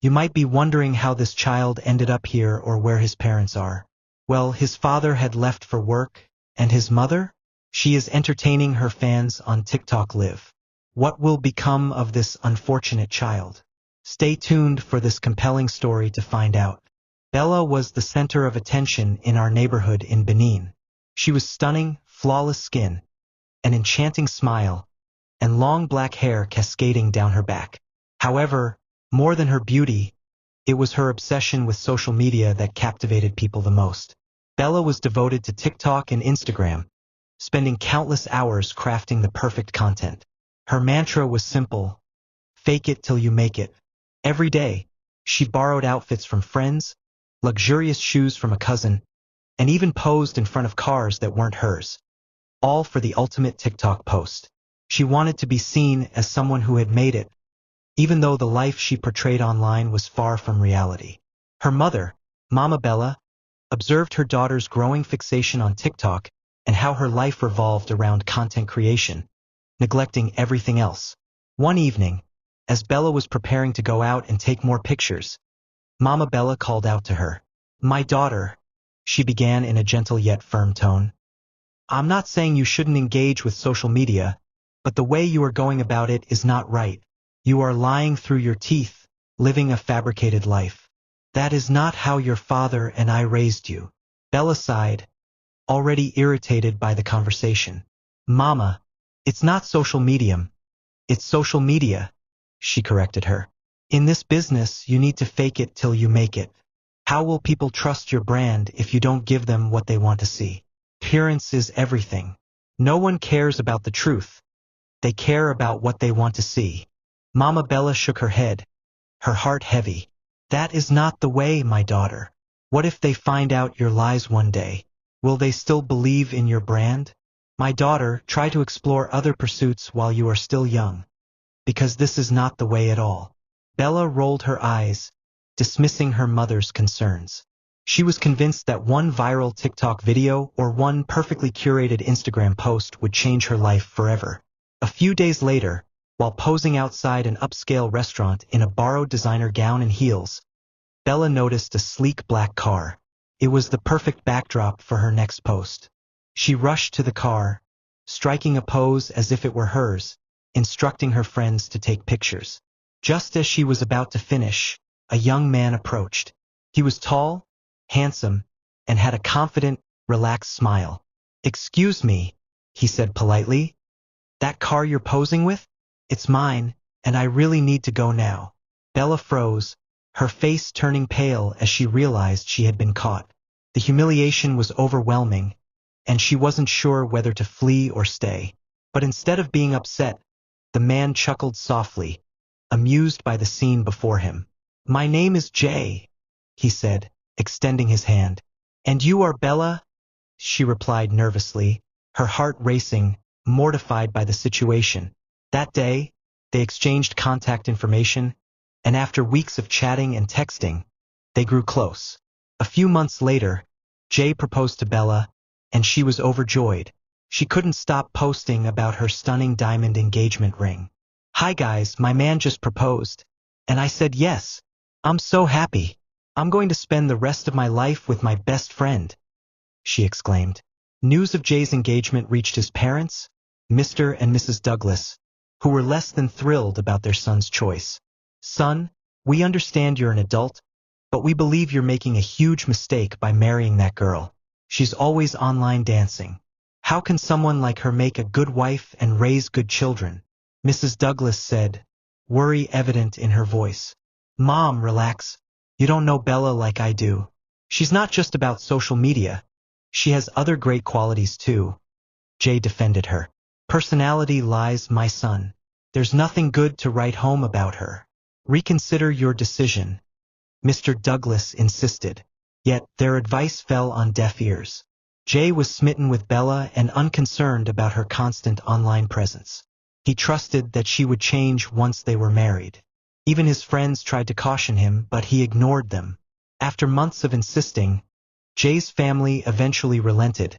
You might be wondering how this child ended up here or where his parents are. Well, his father had left for work, and his mother? She is entertaining her fans on TikTok Live. What will become of this unfortunate child? Stay tuned for this compelling story to find out. Bella was the center of attention in our neighborhood in Benin. She was stunning, flawless skin, an enchanting smile, and long black hair cascading down her back. However, more than her beauty, it was her obsession with social media that captivated people the most. Bella was devoted to TikTok and Instagram, spending countless hours crafting the perfect content. Her mantra was simple: fake it till you make it. Every day, she borrowed outfits from friends, luxurious shoes from a cousin, and even posed in front of cars that weren't hers, all for the ultimate TikTok post. She wanted to be seen as someone who had made it, even though the life she portrayed online was far from reality. Her mother, Mama Bella, observed her daughter's growing fixation on TikTok and how her life revolved around content creation, neglecting everything else. One evening, as Bella was preparing to go out and take more pictures, Mama Bella called out to her. "My daughter," she began in a gentle yet firm tone, "I'm not saying you shouldn't engage with social media, but the way you are going about it is not right. You are lying through your teeth, living a fabricated life. That is not how your father and I raised you." Bella sighed, already irritated by the conversation. "Mama, it's not social media, it's social media," she corrected her. "In this business, you need to fake it till you make it. How will people trust your brand if you don't give them what they want to see? Appearance is everything. No one cares about the truth. They care about what they want to see." Mama Bella shook her head, her heart heavy. "That is not the way, my daughter. What if they find out your lies one day? Will they still believe in your brand? My daughter, try to explore other pursuits while you are still young, because this is not the way at all." Bella rolled her eyes, dismissing her mother's concerns. She was convinced that one viral TikTok video or one perfectly curated Instagram post would change her life forever. A few days later, while posing outside an upscale restaurant in a borrowed designer gown and heels, Bella noticed a sleek black car. It was the perfect backdrop for her next post. She rushed to the car, striking a pose as if it were hers, instructing her friends to take pictures. Just as she was about to finish, a young man approached. He was tall, handsome, and had a confident, relaxed smile. "Excuse me," he said politely. "That car you're posing with? It's mine, and I really need to go now." Bella froze, her face turning pale as she realized she had been caught. The humiliation was overwhelming, and she wasn't sure whether to flee or stay. But instead of being upset, the man chuckled softly, amused by the scene before him. "My name is Jay," he said, extending his hand. "And you are Bella?" she replied nervously, her heart racing, mortified by the situation. That day, they exchanged contact information, and after weeks of chatting and texting, they grew close. A few months later, Jay proposed to Bella, and she was overjoyed. She couldn't stop posting about her stunning diamond engagement ring. "Hi guys, my man just proposed, and I said yes. I'm so happy. I'm going to spend the rest of my life with my best friend," she exclaimed. News of Jay's engagement reached his parents, Mr. and Mrs. Douglas, who were less than thrilled about their son's choice. "Son, we understand you're an adult, but we believe you're making a huge mistake by marrying that girl. She's always online dancing. How can someone like her make a good wife and raise good children?" Mrs. Douglas said, worry evident in her voice. "Mom, relax. You don't know Bella like I do. She's not just about social media. She has other great qualities too," Jay defended her. "Personality lies, my son. There's nothing good to write home about her. Reconsider your decision," Mr. Douglas insisted. Yet their advice fell on deaf ears. Jay was smitten with Bella and unconcerned about her constant online presence. He trusted that she would change once they were married. Even his friends tried to caution him, but he ignored them. After months of insisting, Jay's family eventually relented,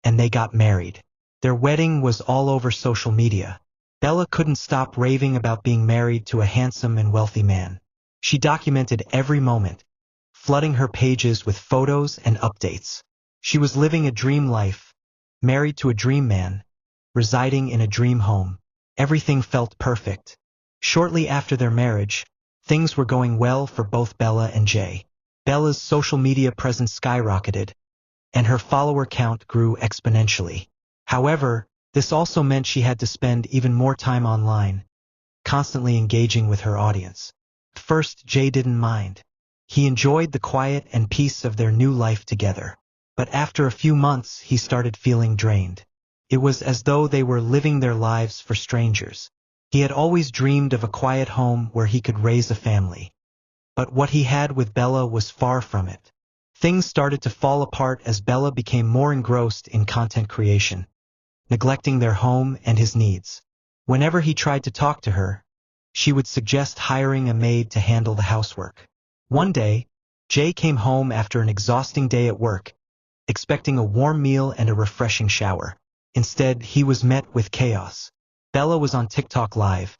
and they got married. Their wedding was all over social media. Bella couldn't stop raving about being married to a handsome and wealthy man. She documented every moment, flooding her pages with photos and updates. She was living a dream life, married to a dream man, residing in a dream home. Everything felt perfect. Shortly after their marriage, things were going well for both Bella and Jay. Bella's social media presence skyrocketed, and her follower count grew exponentially. However, this also meant she had to spend even more time online, constantly engaging with her audience. At first, Jay didn't mind. He enjoyed the quiet and peace of their new life together. But after a few months, he started feeling drained. It was as though they were living their lives for strangers. He had always dreamed of a quiet home where he could raise a family. But what he had with Bella was far from it. Things started to fall apart as Bella became more engrossed in content creation, neglecting their home and his needs. Whenever he tried to talk to her, she would suggest hiring a maid to handle the housework. One day, Jay came home after an exhausting day at work, expecting a warm meal and a refreshing shower. Instead, he was met with chaos. Bella was on TikTok Live,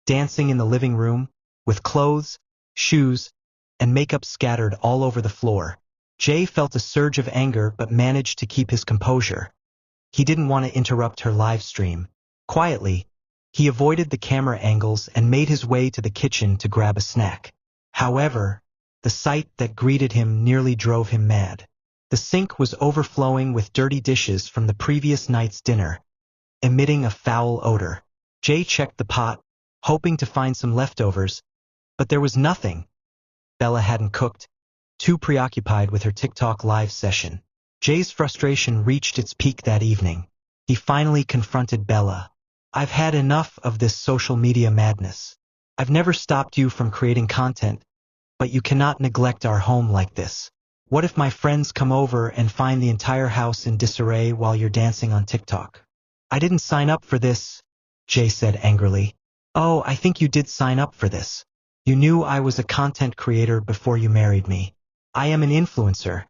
dancing in the living room, with clothes, shoes, and makeup scattered all over the floor. Jay felt a surge of anger but managed to keep his composure. He didn't want to interrupt her live stream. Quietly, he avoided the camera angles and made his way to the kitchen to grab a snack. However, the sight that greeted him nearly drove him mad. The sink was overflowing with dirty dishes from the previous night's dinner, emitting a foul odor. Jay checked the pot, hoping to find some leftovers, but there was nothing. Bella hadn't cooked, too preoccupied with her TikTok Live session. Jay's frustration reached its peak that evening. He finally confronted Bella. "I've had enough of this social media madness. I've never stopped you from creating content, but you cannot neglect our home like this. What if my friends come over and find the entire house in disarray while you're dancing on TikTok?" "I didn't sign up for this," Jay said angrily. "Oh, I think you did sign up for this. You knew I was a content creator before you married me. I am an influencer.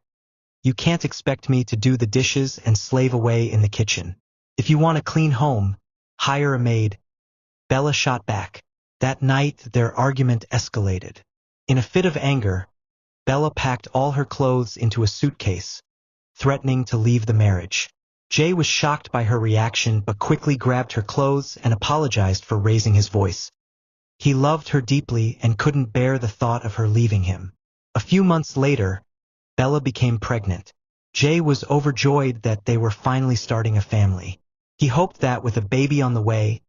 You can't expect me to do the dishes and slave away in the kitchen. If you want a clean home, hire a maid." Bella shot back. That night, their argument escalated. In a fit of anger, Bella packed all her clothes into a suitcase, threatening to leave the marriage. Jay was shocked by her reaction but quickly grabbed her clothes and apologized for raising his voice. He loved her deeply and couldn't bear the thought of her leaving him. A few months later, Bella became pregnant. Jay was overjoyed that they were finally starting a family. He hoped that with a baby on the way,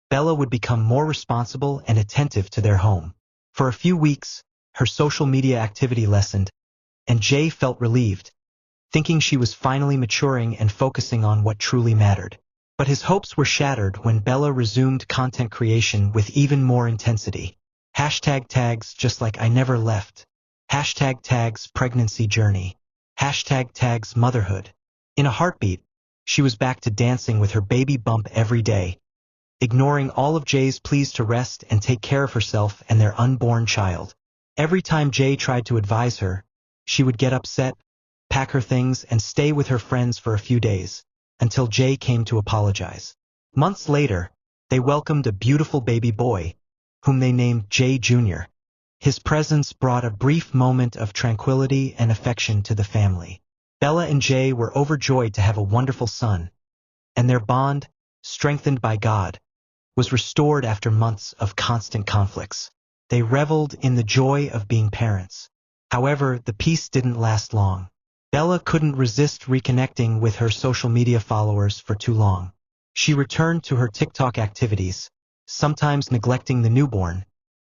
Bella would become more responsible and attentive to their home. For a few weeks, her social media activity lessened, and Jay felt relieved, thinking she was finally maturing and focusing on what truly mattered. But his hopes were shattered when Bella resumed content creation with even more intensity. #tags just like I never left. #tags pregnancy journey. #tags motherhood. In a heartbeat, she was back to dancing with her baby bump every day, ignoring all of Jay's pleas to rest and take care of herself and their unborn child. Every time Jay tried to advise her, she would get upset, pack her things, and stay with her friends for a few days, until Jay came to apologize. Months later, they welcomed a beautiful baby boy, whom they named Jay Jr. His presence brought a brief moment of tranquility and affection to the family. Bella and Jay were overjoyed to have a wonderful son, and their bond, strengthened by God, was restored after months of constant conflicts. They reveled in the joy of being parents. However, the peace didn't last long. Bella couldn't resist reconnecting with her social media followers for too long. She returned to her TikTok activities, sometimes neglecting the newborn,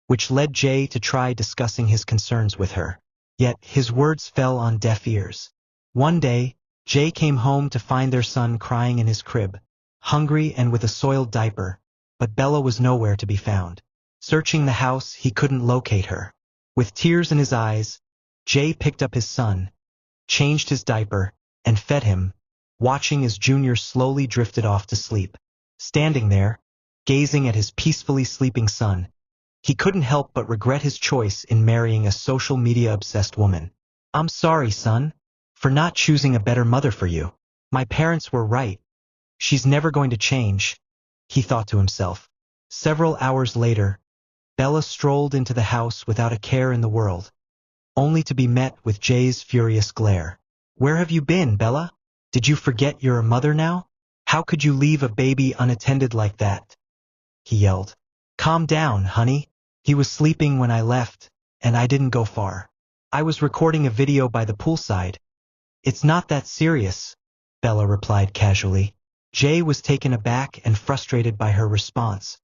which led Jay to try discussing his concerns with her. Yet his words fell on deaf ears. One day, Jay came home to find their son crying in his crib, hungry and with a soiled diaper, but Bella was nowhere to be found. Searching the house, he couldn't locate her. With tears in his eyes, Jay picked up his son, changed his diaper, and fed him, watching as Junior slowly drifted off to sleep. Standing there, gazing at his peacefully sleeping son, he couldn't help but regret his choice in marrying a social media-obsessed woman. "I'm sorry, son, for not choosing a better mother for you. My parents were right. She's never going to change," he thought to himself. Several hours later, Bella strolled into the house without a care in the world, only to be met with Jay's furious glare. "Where have you been, Bella? Did you forget you're a mother now? How could you leave a baby unattended like that?" he yelled. "Calm down, honey. He was sleeping when I left, and I didn't go far. I was recording a video by the poolside. It's not that serious," Bella replied casually. Jay was taken aback and frustrated by her response,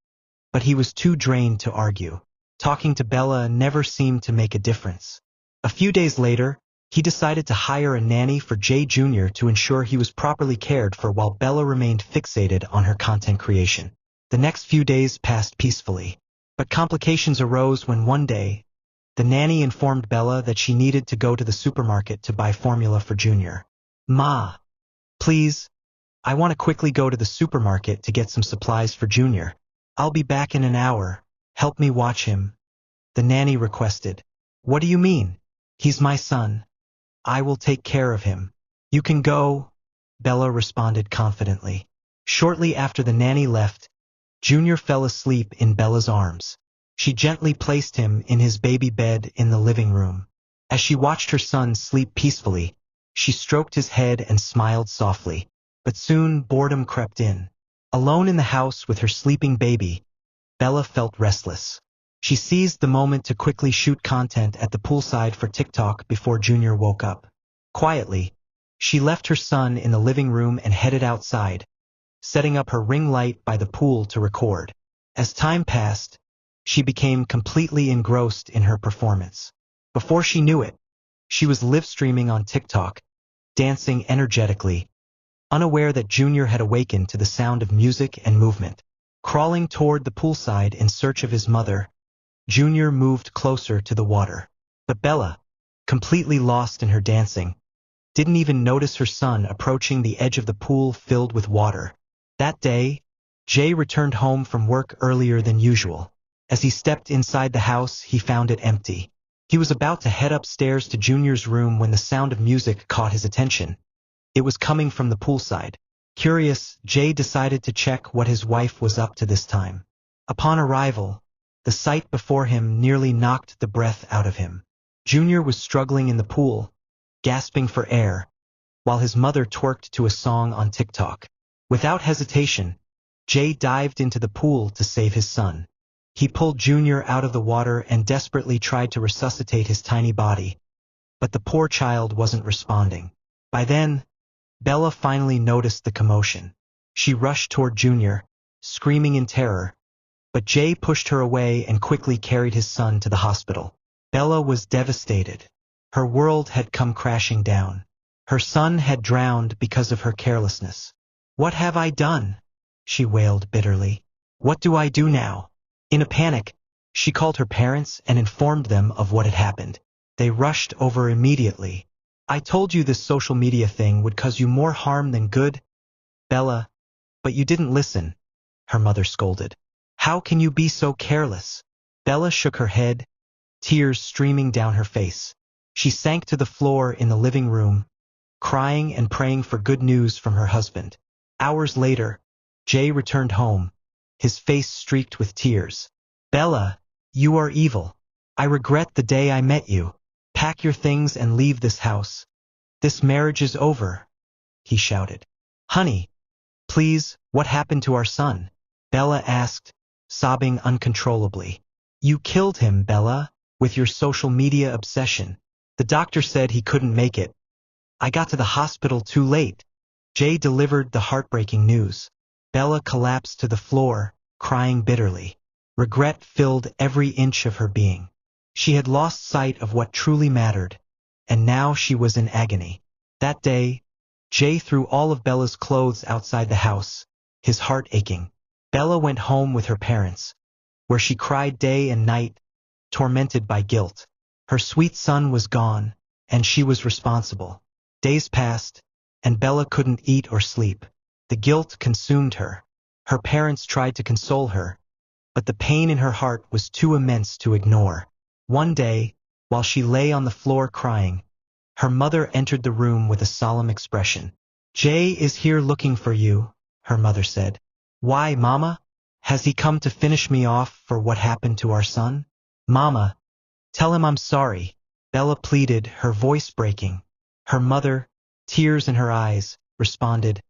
but he was too drained to argue. Talking to Bella never seemed to make a difference. A few days later, he decided to hire a nanny for Jay Jr. to ensure he was properly cared for while Bella remained fixated on her content creation. The next few days passed peacefully, but complications arose when one day, the nanny informed Bella that she needed to go to the supermarket to buy formula for Junior. "Ma, please, I want to quickly go to the supermarket to get some supplies for Junior. I'll be back in an hour. Help me watch him," the nanny requested. "What do you mean? He's my son. I will take care of him. You can go," Bella responded confidently. Shortly after the nanny left, Junior fell asleep in Bella's arms. She gently placed him in his baby bed in the living room. As she watched her son sleep peacefully, she stroked his head and smiled softly. But soon boredom crept in. Alone in the house with her sleeping baby, Bella felt restless. She seized the moment to quickly shoot content at the poolside for TikTok before Junior woke up. Quietly, she left her son in the living room and headed outside, setting up her ring light by the pool to record. As time passed, she became completely engrossed in her performance. Before she knew it, she was live streaming on TikTok, dancing energetically, unaware that Junior had awakened to the sound of music and movement. Crawling toward the poolside in search of his mother, Junior moved closer to the water. But Bella, completely lost in her dancing, didn't even notice her son approaching the edge of the pool filled with water. That day, Jay returned home from work earlier than usual. As he stepped inside the house, he found it empty. He was about to head upstairs to Junior's room when the sound of music caught his attention. It was coming from the poolside. Curious, Jay decided to check what his wife was up to this time. Upon arrival, the sight before him nearly knocked the breath out of him. Junior was struggling in the pool, gasping for air, while his mother twerked to a song on TikTok. Without hesitation, Jay dived into the pool to save his son. He pulled Junior out of the water and desperately tried to resuscitate his tiny body, but the poor child wasn't responding. By then, Bella finally noticed the commotion. She rushed toward Junior, screaming in terror, but Jay pushed her away and quickly carried his son to the hospital. Bella was devastated. Her world had come crashing down. Her son had drowned because of her carelessness. "What have I done?" she wailed bitterly. "What do I do now?" In a panic, she called her parents and informed them of what had happened. They rushed over immediately. "I told you this social media thing would cause you more harm than good, Bella, but you didn't listen," her mother scolded. "How can you be so careless?" Bella shook her head, tears streaming down her face. She sank to the floor in the living room, crying and praying for good news from her husband. Hours later, Jay returned home, his face streaked with tears. "Bella, you are evil. I regret the day I met you. Pack your things and leave this house. This marriage is over," he shouted. "Honey, please, what happened to our son?" Bella asked, sobbing uncontrollably. "You killed him, Bella, with your social media obsession. The doctor said he couldn't make it. I got to the hospital too late." Jay delivered the heartbreaking news. Bella collapsed to the floor, crying bitterly. Regret filled every inch of her being. She had lost sight of what truly mattered, and now she was in agony. That day, Jay threw all of Bella's clothes outside the house, his heart aching. Bella went home with her parents, where she cried day and night, tormented by guilt. Her sweet son was gone, and she was responsible. Days passed, and Bella couldn't eat or sleep. The guilt consumed her. Her parents tried to console her, but the pain in her heart was too immense to ignore. One day, while she lay on the floor crying, her mother entered the room with a solemn expression. "Jay is here looking for you," her mother said. "Why, Mama? Has he come to finish me off for what happened to our son? Mama, tell him I'm sorry, Bella pleaded, her voice breaking. Her mother, tears in her eyes, responded,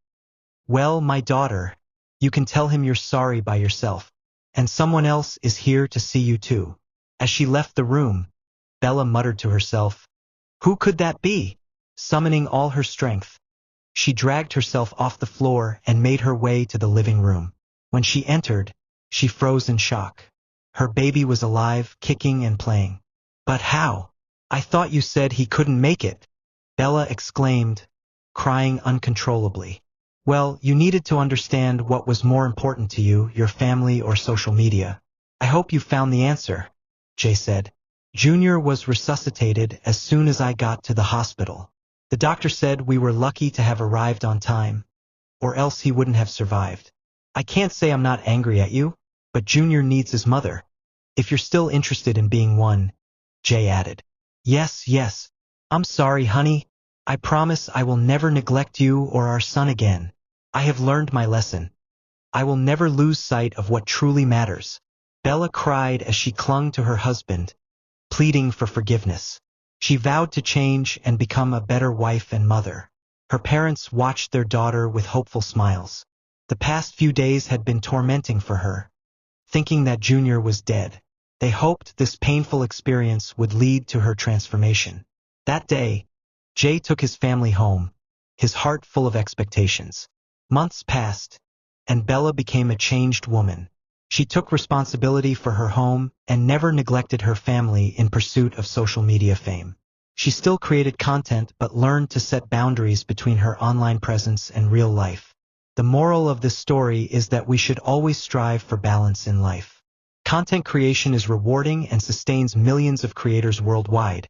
well, my daughter, you can tell him you're sorry by yourself, and someone else is here to see you too. As she left the room, Bella muttered to herself, who could that be? Summoning all her strength, she dragged herself off the floor and made her way to the living room. When she entered, she froze in shock. Her baby was alive, kicking and playing. But how? I thought you said he couldn't make it, Bella exclaimed, crying uncontrollably. Well, you needed to understand what was more important to you, your family or social media. I hope you found the answer, Jay said. Junior was resuscitated as soon as I got to the hospital. The doctor said we were lucky to have arrived on time, or else he wouldn't have survived. I can't say I'm not angry at you, but Junior needs his mother. If you're still interested in being one, Jay added. Yes, I'm sorry, honey. I promise I will never neglect you or our son again. I have learned my lesson. I will never lose sight of what truly matters. Bella cried as she clung to her husband, pleading for forgiveness. She vowed to change and become a better wife and mother. Her parents watched their daughter with hopeful smiles. The past few days had been tormenting for her. Thinking that Junior was dead, they hoped this painful experience would lead to her transformation. That day, Jay took his family home, his heart full of expectations. Months passed, and Bella became a changed woman. She took responsibility for her home and never neglected her family in pursuit of social media fame. She still created content but learned to set boundaries between her online presence and real life. The moral of this story is that we should always strive for balance in life. Content creation is rewarding and sustains millions of creators worldwide.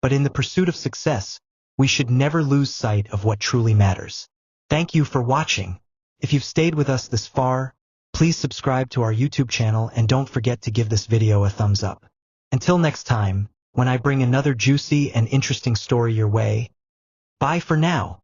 But in the pursuit of success, we should never lose sight of what truly matters. Thank you for watching. If you've stayed with us this far, please subscribe to our YouTube channel and don't forget to give this video a thumbs up. Until next time, when I bring another juicy and interesting story your way, bye for now.